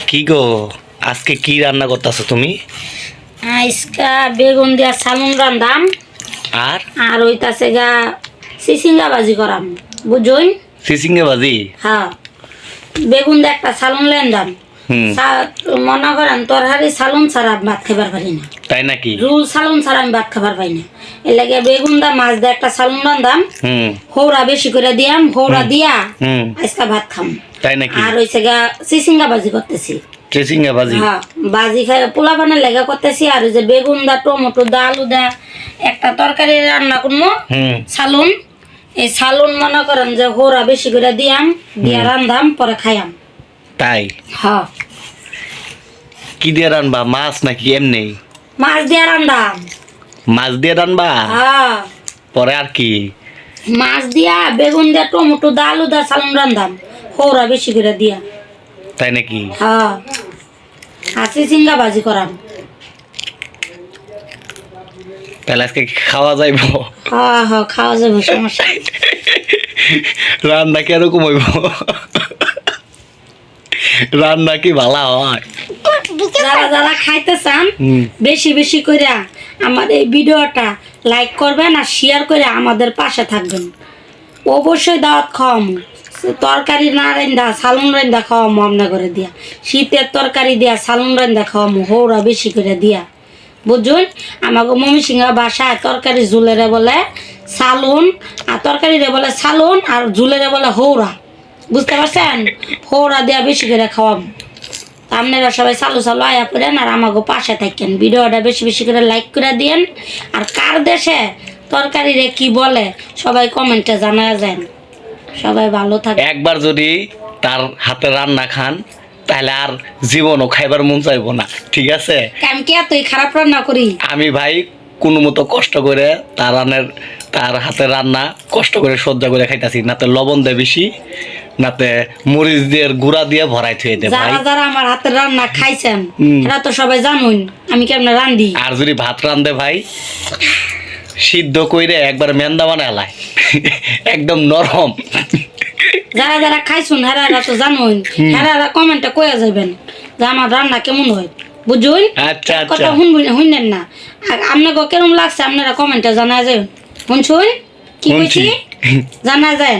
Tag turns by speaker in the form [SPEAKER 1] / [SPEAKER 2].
[SPEAKER 1] কি গো আজকে কি রান্না করতেছো তুমি?
[SPEAKER 2] আজকা বেগুন দিয়া সালুন রান্দাম
[SPEAKER 1] আর
[SPEAKER 2] আর হইতাছে গা সিসিঙ্গা ভাজি করাম বুঝুন।
[SPEAKER 1] সিসিঙ্গে ভাজি?
[SPEAKER 2] হ্যাঁ, বেগুন দিয়ে একটা সালুন লেনদাম।
[SPEAKER 1] হুম,
[SPEAKER 2] মনে করেন তরহারি সালুন ছাড়া ভাত খাবার পারি না,
[SPEAKER 1] তাই নাকি?
[SPEAKER 2] রুল সালুন ছাড়া আমি ভাত খাবার পাই না। এর লাগে বেগুন দা মাছ দিয়ে একটা সালুন রান্দাম,
[SPEAKER 1] হুম
[SPEAKER 2] হৌরা বেশি করে দিয়াম, হৌরা দিয়া
[SPEAKER 1] হুম,
[SPEAKER 2] আজকা ভাত খাম।
[SPEAKER 1] তাই নাকি?
[SPEAKER 2] আর হইছে গা সিসিঙ্গা ভাজি করতেছি।
[SPEAKER 1] সিসিঙ্গে ভাজি?
[SPEAKER 2] হ্যাঁ, বাজি খাই পোলা বানার লেগা করতেছি। আর ওই যে বেগুন দা টমেটো দা আলু দা একটা তরকারি রান্না করবো
[SPEAKER 1] হুম,
[SPEAKER 2] সালুন। এই সালুন মনে করেন যে হোরা বেশি করে দিয়াম, দিয়া রান্ধাম পরে খাইয়াম।
[SPEAKER 1] তাই?
[SPEAKER 2] হ্যাঁ,
[SPEAKER 1] কি দিয়ে রানবা, মাছ নাকি এমনি?
[SPEAKER 2] মাছ দিয়া রান্ধাম।
[SPEAKER 1] মাছ দিয়ে রানবা?
[SPEAKER 2] হ্যাঁ,
[SPEAKER 1] পরে আর কি?
[SPEAKER 2] মাছ দিয়া বেগুন দিয়া টমেটো দা আলু দা সালুন রান্ধাম হোরা বেশি করে দিয়া।
[SPEAKER 1] তাই নাকি?
[SPEAKER 2] হ্যাঁ, আর চিচিঙ্গা ভাজি করাম।
[SPEAKER 1] তাহলে আজকে খাওয়া যাইব?
[SPEAKER 2] হ্যাঁ হ্যাঁ, খাওয়া যাবে, সমস্যা নেই।
[SPEAKER 1] রান্না কি এরকম হইব? রান্না কি ভালো হয়?
[SPEAKER 2] যারা যারা খাইতে চান
[SPEAKER 1] হুম,
[SPEAKER 2] বেশি বেশি করে আমার এই ভিডিওটা লাইক করবেন আর শেয়ার করে আমাদের পাশে থাকবেন। অবশ্যই দাওয়াত খাওয়াম, তরকারি না রান্দা সালুন রান্দা খাওয়াম আমনা করে দিয়া, শীতের তরকারি দিয়া সালুন রান্দা খাওয়াম হৌরা বেশি করে দিয়া বুঝুন। আমাকে মমি সিংহা বাসায় তরকারি ঝুলেরে বলে সালুন, আর তরকারিরে বলে সালুন, আর ঝুলেরে বলে হৌরা, বুঝতে পারছেন? হৌরা দিয়া বেশি করে খাওয়াম। আপনারা সবাই চালু চালু আয়া করেন আর আমাকে পাশে থাকেন, ভিডিওটা বেশি বেশি করে লাইক করে দিয়েন। আর কার দেশে তরকারিরে কি বলে সবাই কমেন্টে জানা যান। সবাই ভালো থাকে।
[SPEAKER 1] একবার যদি তার হাতে রান্না খান তাহলে আর জীবনও খাইবার মন চাইবো না, ঠিক আছে?
[SPEAKER 2] আমি কি এতই খারাপ রান্না করি?
[SPEAKER 1] আমি ভাই কোনো মতো কষ্ট করে তার হাতে রান্না কষ্ট করে সহ্য করে খাইতাছি, নাতে লবণ দেয় বেশি, নাতে মরিচ দিয়ে গুঁড়া দিয়ে ভরাই থুয়ে দে ভাই।
[SPEAKER 2] যারা যারা আমার হাতের রান্না খাইছেন
[SPEAKER 1] হুম।
[SPEAKER 2] এরা তো সবাই জানুন আমি কেমন রান্ধি।
[SPEAKER 1] আর যদি ভাত রান্ধে ভাই সিদ্ধ কইরে একবার মেন্দা বানায় একদম নরম।
[SPEAKER 2] যারা যারা খাইছুন হেরা তো জানুন, হেরা কমেন্টে কয়ে যাবেন যে আমার রান্না কেমন হয় বুঝুন।
[SPEAKER 1] আচ্ছা আচ্ছা,
[SPEAKER 2] কথা শুনবেন না, আর আপনাকে কেমন লাগছে আপনারা কমেন্টে জানা যাবেন। শুনছুন কি
[SPEAKER 1] শুনছি।
[SPEAKER 2] কইছি জানা যায়।